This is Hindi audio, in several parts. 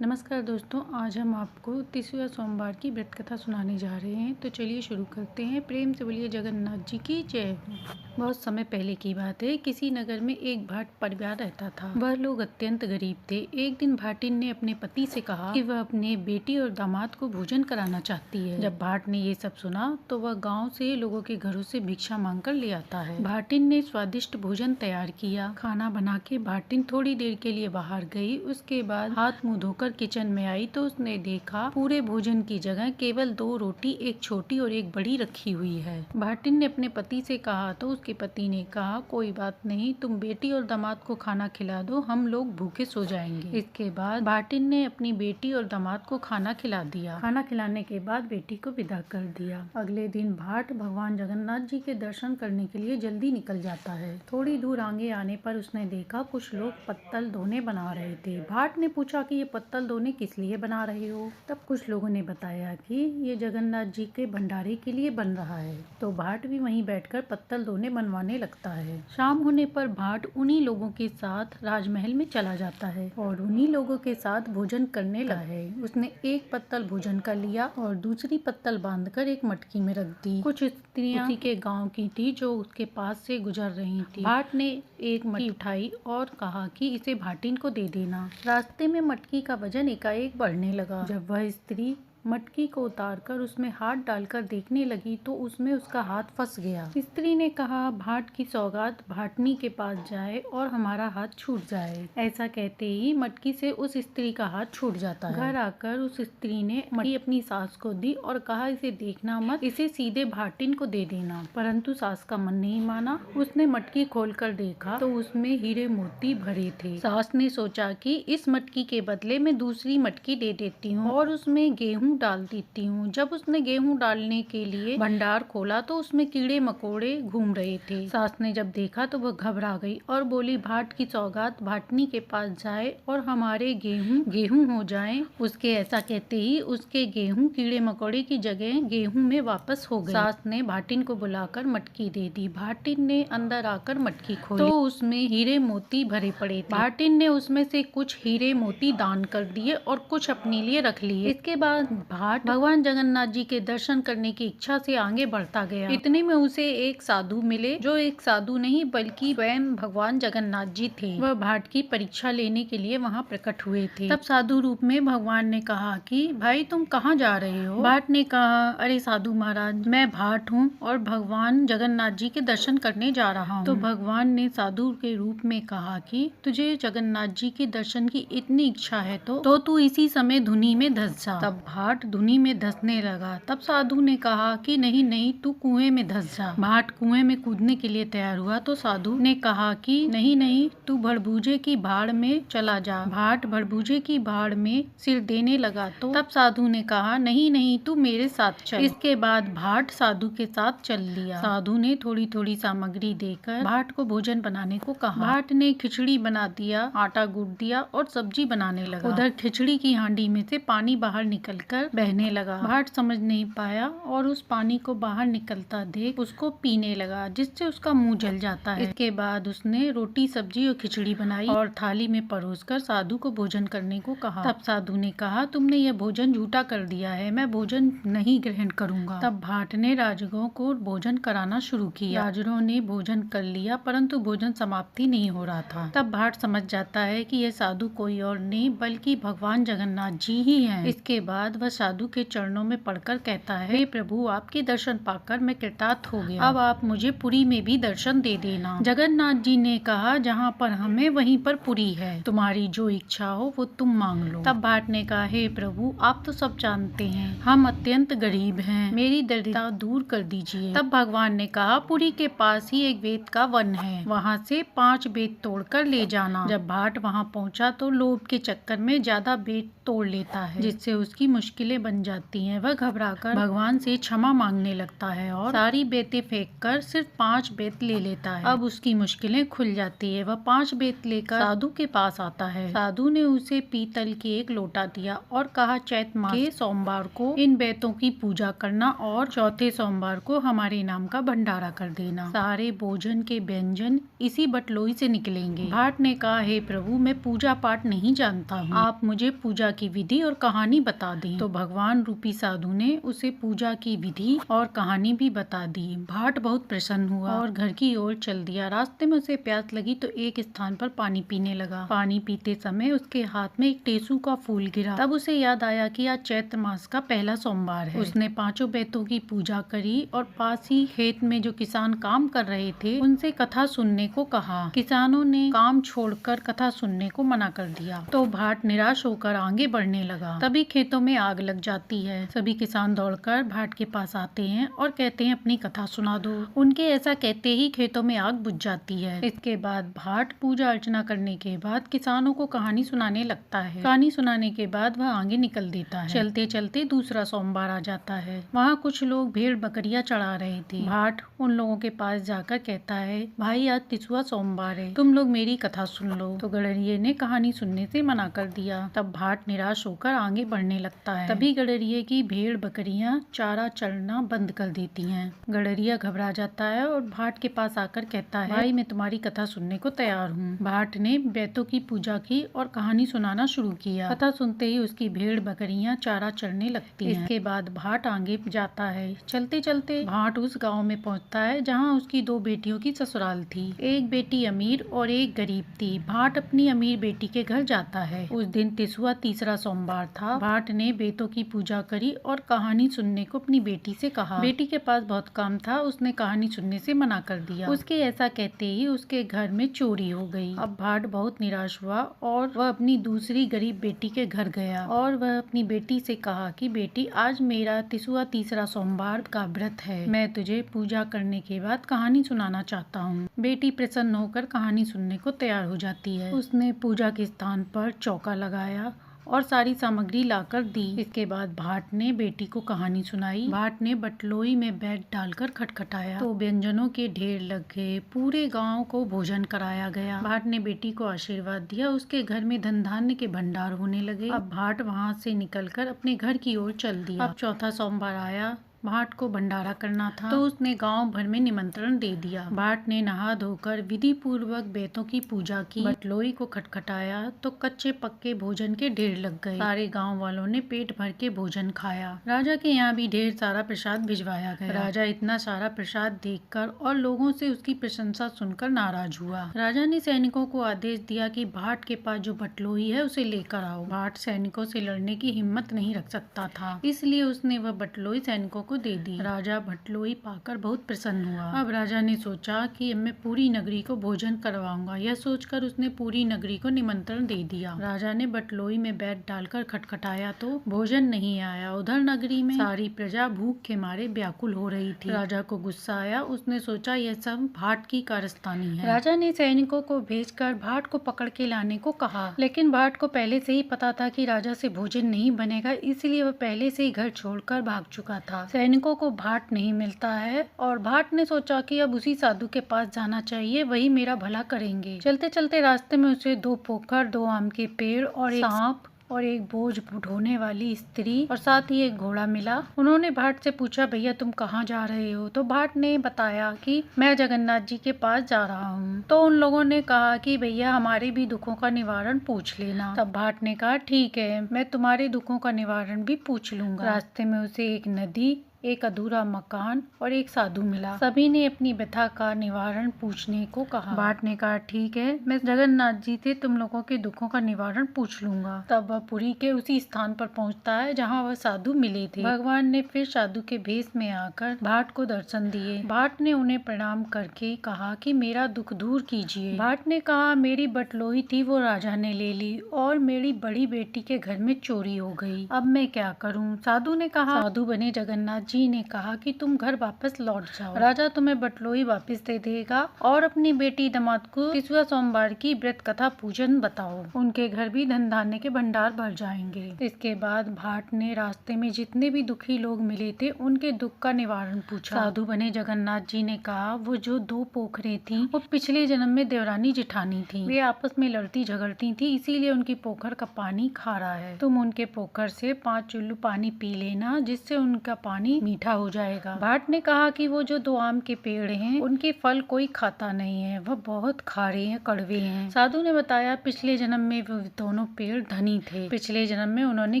नमस्कार दोस्तों, आज हम आपको 30वें सोमवार की व्रत कथा सुनाने जा रहे हैं। तो चलिए शुरू करते हैं। प्रेम से बोलिए जगन्नाथ जी की जय हो। बहुत समय पहले की बात है। किसी नगर में एक भाट परिवार रहता था। वह लोग अत्यंत गरीब थे। एक दिन भाटिन ने अपने पति से कहा कि वह अपने बेटी और दामाद को भोजन कराना चाहती है। जब भाट ने ये सब सुना तो वह गाँव से लोगों के घरों से भिक्षा मांग कर ले आता है। भाटिन ने स्वादिष्ट भोजन तैयार किया। खाना बना के भाटिन थोड़ी देर के लिए बाहर गई। उसके बाद हाथ मुँह धोकर किचन में आई तो उसने देखा पूरे भोजन की जगह केवल 2 रोटी, एक छोटी और एक बड़ी रखी हुई है। भाटिन ने अपने पति से कहा तो उसके पति ने कहा, कोई बात नहीं, तुम बेटी और दामाद को खाना खिला दो, हम लोग भूखे सो जाएंगे। इसके बाद भाटिन ने अपनी बेटी और दामाद को खाना खिला दिया। खाना खिलाने के बाद बेटी को विदा कर दिया। अगले दिन भाट भगवान जगन्नाथ जी के दर्शन करने के लिए जल्दी निकल जाता है। थोड़ी दूर आगे आने पर उसने देखा कुछ लोग पत्तल दोने बना रहे थे। भाट ने पूछा कि ये पत्तल दोने किस लिए बना रहे हो? तब कुछ लोगों ने बताया कि ये जगन्नाथ जी के भंडारे के लिए बन रहा है। तो भाट भी वहीं बैठकर पत्तल दोने बनवाने लगता है। शाम होने पर भाट उन्हीं लोगों के साथ राजमहल में चला जाता है और उन्हीं लोगों के साथ भोजन करने लगा है। उसने एक पत्तल भोजन कर लिया और दूसरी पत्तल बांधकर एक मटकी में रख दी। कुछ स्त्रियां उसी के गांव की थी जो उसके पास से गुजर रही थी। भाट ने एक मटकी उठाई और कहा कि इसे भाटिन को दे देना। रास्ते में मटकी का वजन एकाएक बढ़ने लगा। जब वह स्त्री मटकी को उतारकर उसमें हाथ डालकर देखने लगी तो उसमें उसका हाथ फंस गया। स्त्री ने कहा, भाट की सौगात भाटनी के पास जाए और हमारा हाथ छूट जाए। ऐसा कहते ही मटकी से उस स्त्री का हाथ छूट जाता है। घर आकर उस स्त्री ने मटकी अपनी सास को दी और कहा, इसे देखना मत, इसे सीधे भाटिन को दे देना। परंतु सास का मन नहीं माना। उसने मटकी खोलकर देखा तो उसमें हीरे मोती भरे थे। सास ने सोचा कि इस मटकी के बदले में दूसरी मटकी दे देती हूँ और उसमें गेहूं डाल देती हूँ। जब उसने गेहूं डालने के लिए भंडार खोला तो उसमें कीड़े मकोड़े घूम रहे थे। सास ने जब देखा तो वह घबरा गई और बोली, भाट की सौगात भाटनी के पास जाए और हमारे गेहूं हो जाएं। उसके ऐसा कहते ही उसके गेहूं कीड़े मकोड़े की जगह गेहूं में वापस हो गए। सास ने भाटिन को बुलाकर मटकी दे दी। भाटिन ने अंदर आकर मटकी खोली तो उसमें हीरे मोती भरे पड़े थे। भाटिन ने उसमें से कुछ हीरे मोती दान कर दिए और कुछ अपने लिए रख लिए। इसके बाद भाट भगवान जगन्नाथ जी के दर्शन करने की इच्छा से आगे बढ़ता गया। इतने में उसे एक साधु मिले जो एक साधु नहीं बल्कि स्वयं भगवान जगन्नाथ जी थे। वह भाट की परीक्षा लेने के लिए वहाँ प्रकट हुए थे। तब साधु रूप में भगवान ने कहा कि भाई तुम कहाँ जा रहे हो? भाट ने कहा, अरे साधु महाराज, मैं भाट हूँ और भगवान जगन्नाथ जी के दर्शन करने जा रहा हूँ। तो भगवान ने साधु के रूप में कहा कि तुझे जगन्नाथ जी के दर्शन की इतनी इच्छा है तो तू इसी समय धुनी में धंस जा। तब भाट धुनी में धंसने लगा। तब साधु ने कहा कि नहीं नहीं, तू कुएं में धंस जा। भाट कुएं में कूदने के लिए तैयार हुआ तो साधु ने कहा कि नहीं नहीं, तू भड़बूजे की भाड़ में चला जा। भाट भड़बूजे की भाड़ में सिर देने लगा तो तब साधु ने कहा, नहीं नहीं, तू मेरे साथ चल। इसके बाद भाट साधु के साथ चल लिया। साधु ने थोड़ी थोड़ी सामग्री देकर भाट को भोजन बनाने को कहा। भाट ने खिचड़ी बना दिया, आटा गूंथ दिया और सब्जी बनाने लगा। उधर खिचड़ी की हांडी में से पानी बाहर निकलकर बहने लगा। भाट समझ नहीं पाया और उस पानी को बाहर निकलता देख उसको पीने लगा, जिससे उसका मुंह जल जाता है। इसके बाद उसने रोटी सब्जी और खिचड़ी बनाई और थाली में परोसकर साधु को भोजन करने को कहा। तब साधु ने कहा, तुमने यह भोजन झूठा कर दिया है, मैं भोजन नहीं ग्रहण करूंगा। तब भाट ने राजगरों को भोजन कराना शुरू किया। राजगरों ने भोजन कर लिया परंतु भोजन समाप्ति नहीं हो रहा था। तब भाट समझ जाता है कि यह साधु कोई और नहीं बल्कि भगवान जगन्नाथ जी ही हैं। इसके बाद वह साधु के चरणों में पड़कर कहता है, हे प्रभु, आपके दर्शन पाकर मैं कृतार्थ हो गया। अब आप मुझे पुरी में भी दर्शन दे देना। जगन्नाथ जी ने कहा, जहाँ पर हमें वहीं पर पुरी है, तुम्हारी जो इच्छा हो वो तुम मांग लो। तब भाट ने कहा, हे प्रभु, आप तो सब जानते हैं, हम अत्यंत गरीब हैं, मेरी दरिद्रता दूर कर दीजिए। तब भगवान ने कहा, पुरी के पास ही एक बेत का वन है, वहाँ से 5 बेत तोड़कर ले जाना। जब भाट वहाँ पहुँचा तो लोभ के चक्कर में ज्यादा बेत तोड़ लेता है, जिससे उसकी मुश्किल मुश्किलें बन जाती हैं। वह घबराकर भगवान से क्षमा मांगने लगता है और सारी बेतें फेंककर सिर्फ 5 बेत ले लेता है। अब उसकी मुश्किलें खुल जाती है। वह 5 बेत लेकर साधु के पास आता है। साधु ने उसे पीतल की एक लोटा दिया और कहा, चैत मास के सोमवार को इन बेतों की पूजा करना और चौथे सोमवार को हमारे नाम का भंडारा कर देना। सारे भोजन के व्यंजन इसी बटलोई से निकलेंगे। भाट ने कहा, हे प्रभु, मैं पूजा पाठ नहीं जानता हूँ, आप मुझे पूजा की विधि और कहानी बता दें। तो भगवान रूपी साधु ने उसे पूजा की विधि और कहानी भी बता दी। भाट बहुत प्रसन्न हुआ और घर की ओर चल दिया। रास्ते में उसे प्यास लगी तो एक स्थान पर पानी पीने लगा। पानी पीते समय उसके हाथ में एक टेसू का फूल गिरा। तब उसे याद आया कि आज चैत्र मास का पहला सोमवार है। उसने 5 बेतों की पूजा करी और पास ही खेत में जो किसान काम कर रहे थे उनसे कथा सुनने को कहा। किसानों ने काम छोड़कर कथा सुनने को मना कर दिया तो भाट निराश होकर आगे बढ़ने लगा। तभी खेतों में आग लग जाती है। सभी किसान दौड़कर भाट के पास आते हैं और कहते हैं, अपनी कथा सुना दो। उनके ऐसा कहते ही खेतों में आग बुझ जाती है। इसके बाद भाट पूजा अर्चना करने के बाद किसानों को कहानी सुनाने लगता है। कहानी सुनाने के बाद वह आगे निकल देता है। चलते चलते दूसरा सोमवार आ जाता है। वहाँ कुछ लोग भेड़ बकरियां चढ़ा रहे थे। भाट उन लोगों के पास जाकर कहता है, भाई आज तीसरा सोमवार है, तुम लोग मेरी कथा सुन लो। तो गडरिये ने कहानी सुनने से मना कर दिया। तब भाट निराश होकर आगे बढ़ने लगता है। तभी गडरिये की भेड़ बकरियां चारा चरना बंद कर देती हैं। गडरिया घबरा जाता है और भाट के पास आकर कहता है, भाई मैं तुम्हारी कथा सुनने को तैयार हूँ। भाट ने बेतों की पूजा की और कहानी सुनाना शुरू किया। कथा सुनते ही उसकी भेड़ बकरियां चारा चरने लगती हैं। इसके बाद भाट आगे जाता है। चलते चलते भाट उस गाँव में पहुँचता है जहाँ उसकी 2 बेटियों की ससुराल थी। एक बेटी अमीर और एक गरीब थी। भाट अपनी अमीर बेटी के घर जाता है। उस दिन तिसुआ तीसरा सोमवार था। भाट ने बेतों की पूजा करी और कहानी सुनने को अपनी बेटी से कहा। बेटी के पास बहुत काम था, उसने कहानी सुनने से मना कर दिया। उसके ऐसा कहते ही उसके घर में चोरी हो गई। अब भाट बहुत निराश हुआ और वह अपनी दूसरी गरीब बेटी के घर गया और वह अपनी बेटी से कहा कि बेटी, आज मेरा तिसुआ तीसरा सोमवार का व्रत है, मैं तुझे पूजा करने के बाद कहानी सुनाना चाहता हूँ। बेटी प्रसन्न होकर कहानी सुनने को तैयार हो जाती है। उसने पूजा के स्थान पर चौका लगाया और सारी सामग्री लाकर दी। इसके बाद भाट ने बेटी को कहानी सुनाई। भाट ने बटलोई में बैठ डालकर खटखटाया तो व्यंजनों के ढेर लग गए। पूरे गांव को भोजन कराया गया। भाट ने बेटी को आशीर्वाद दिया। उसके घर में धन धान्य के भंडार होने लगे। अब भाट वहां से निकलकर अपने घर की ओर चल दिया। अब चौथा सोमवार आया। भाट को भंडारा करना था तो उसने गांव भर में निमंत्रण दे दिया। भाट ने नहा धोकर विधि पूर्वक बेतों की पूजा की। बटलोई को खटखटाया तो कच्चे पक्के भोजन के ढेर लग गए। सारे गांव वालों ने पेट भर के भोजन खाया। राजा के यहाँ भी ढेर सारा प्रसाद भिजवाया गया। राजा इतना सारा प्रसाद देखकर और लोगों से उसकी प्रशंसा सुनकर नाराज हुआ। राजा ने सैनिकों को आदेश दिया कि भाट के पास जो बटलोई है उसे लेकर आओ। भाट सैनिकों से लड़ने की हिम्मत नहीं रख सकता था, इसलिए उसने वह बटलोई सैनिकों को दे दी। राजा बटलोई पाकर बहुत प्रसन्न हुआ। अब राजा ने सोचा कि अब मैं पूरी नगरी को भोजन करवाऊंगा। यह सोचकर उसने पूरी नगरी को निमंत्रण दे दिया। राजा ने बटलोई में बैठ डालकर खटखटाया तो भोजन नहीं आया। उधर नगरी में सारी प्रजा भूख के मारे व्याकुल हो रही थी। राजा को गुस्सा आया। उसने सोचा यह सब भाट की कारस्तानी है। राजा ने सैनिकों को भेजकर भाट को पकड़ के लाने को कहा, लेकिन भाट को पहले से ही पता था कि राजा से भोजन नहीं बनेगा, इसलिए वह पहले से ही घर छोड़कर भाग चुका था। सैनिकों को भाट नहीं मिलता है और भाट ने सोचा कि अब उसी साधु के पास जाना चाहिए, वही मेरा भला करेंगे। चलते चलते रास्ते में उसे 2 पोखर, 2 आम के पेड़ और एक सांप और एक बोझ ढोने वाली स्त्री और साथ ही एक घोड़ा मिला। उन्होंने भाट से पूछा, भैया तुम कहाँ जा रहे हो? तो भाट ने बताया कि मैं जगन्नाथ जी के पास जा रहा हूँ। तो उन लोगों ने कहा कि भैया हमारे भी दुखों का निवारण पूछ लेना। तब भाट ने कहा, ठीक है, मैं तुम्हारे दुखों का निवारण भी पूछ लूंगा। रास्ते में उसे एक नदी, एक अधूरा मकान और एक साधु मिला। सभी ने अपनी व्यथा का निवारण पूछने को कहा। भाट ने कहा, ठीक है, मैं जगन्नाथ जी से तुम लोगों के दुखों का निवारण पूछ लूंगा। तब वह पुरी के उसी स्थान पर पहुंचता है जहां वह साधु मिले थे। भगवान ने फिर साधु के भेष में आकर भाट को दर्शन दिए। भाट ने उन्हें प्रणाम करके कहा कि मेरा दुख दूर कीजिए। भाट ने कहा, मेरी बटलोई थी वो राजा ने ले ली और मेरी बड़ी बेटी के घर में चोरी हो गई, अब मैं क्या करूँ? साधु ने कहा, साधु बने जगन्नाथ जी जी ने कहा कि तुम घर वापस लौट जाओ, राजा तुम्हें बटलोई वापस दे देगा और अपनी बेटी दामाद को तीसरा सोमवार की व्रत कथा पूजन बताओ। उनके घर भी धन धान्य के भंडार भर जाएंगे। इसके बाद भाट ने रास्ते में जितने भी दुखी लोग मिले थे उनके दुख का निवारण पूछा। साधु बने जगन्नाथ जी ने कहा वो जो 2 पोखरें थी वो पिछले जन्म में देवरानी जिठानी थी। वे आपस में लड़ती झगड़ती थी, इसीलिए उनकी पोखर का पानी खारा है। तुम उनके पोखर से 5 चुल्लू पानी पी लेना, जिससे उनका पानी मीठा हो जाएगा। भाट ने कहा कि वो जो 2 आम के पेड़ हैं उनके फल कोई खाता नहीं है, वह बहुत खारे हैं, कड़वे हैं। साधु ने बताया पिछले जन्म में वो दोनों पेड़ धनी थे। पिछले जन्म में उन्होंने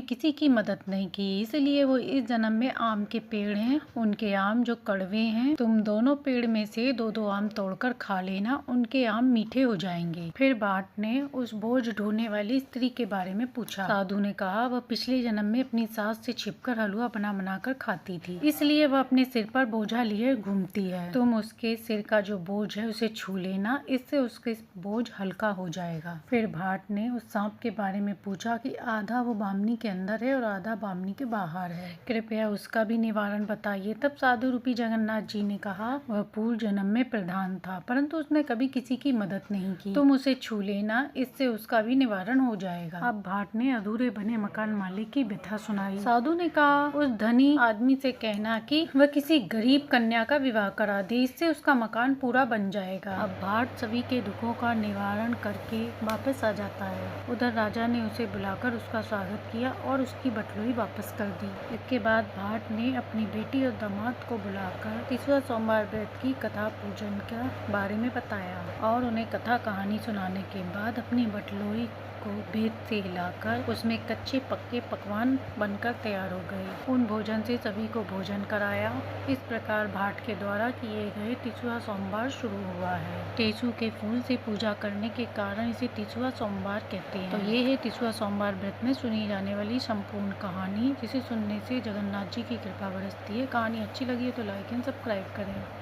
किसी की मदद नहीं की, इसलिए वो इस जन्म में आम के पेड़ हैं। उनके आम जो कड़वे हैं, तुम दोनों पेड़ में से 2-2 आम तोड़कर खा लेना, उनके आम मीठे हो जाएंगे। फिर भाट ने उस बोझ ढोने वाली स्त्री के बारे में पूछा। साधु ने कहा वह पिछले जन्म में अपनी सास से छिपकर हलवा बना कर खाती थी, इसलिए वह अपने सिर पर बोझा लिए घूमती है। तुम उसके सिर का जो बोझ है उसे छू लेना, इससे उसके बोझ हल्का हो जाएगा। फिर भाट ने उस सांप के बारे में पूछा कि आधा वो बामनी के अंदर है और आधा बामनी के बाहर है, कृपया उसका भी निवारण बताइए। तब साधु रूपी जगन्नाथ जी ने कहा वह पूर्व जन्म में प्रधान था, परंतु उसने कभी किसी की मदद नहीं की। तुम उसे छू लेना, इससे उसका भी निवारण हो जाएगा। अब भाट ने अधूरे बने मकान मालिक की व्यथा सुनाई। साधु ने कहा उस धनी आदमी से कहना कि वह किसी गरीब कन्या का विवाह करा दे, इससे उसका मकान पूरा बन जाएगा। अब भाट सभी के दुखों का निवारण करके वापस आ जाता है। उधर राजा ने उसे बुलाकर उसका स्वागत किया और उसकी बटलोई वापस कर दी। इसके बाद भाट ने अपनी बेटी और दामाद को बुलाकर तीसरा सोमवार व्रत की कथा पूजन के बारे में बताया और उन्हें कथा कहानी सुनाने के बाद अपनी बटलोई को भेद से हिलाकर उसमें कच्चे पक्के पकवान बनकर तैयार हो गए। उन भोजन से सभी को भोजन कराया। इस प्रकार भाट के द्वारा किए गए तीसरा सोमवार शुरू हुआ है। टेसू के फूल से पूजा करने के कारण इसे तीसरा सोमवार कहते हैं। तो ये है तीसरा सोमवार व्रत में सुनी जाने वाली संपूर्ण कहानी, जिसे सुनने से जगन्नाथ जी की कृपा बरसती है। कहानी अच्छी लगी है तो लाइक एंड सब्सक्राइब करें।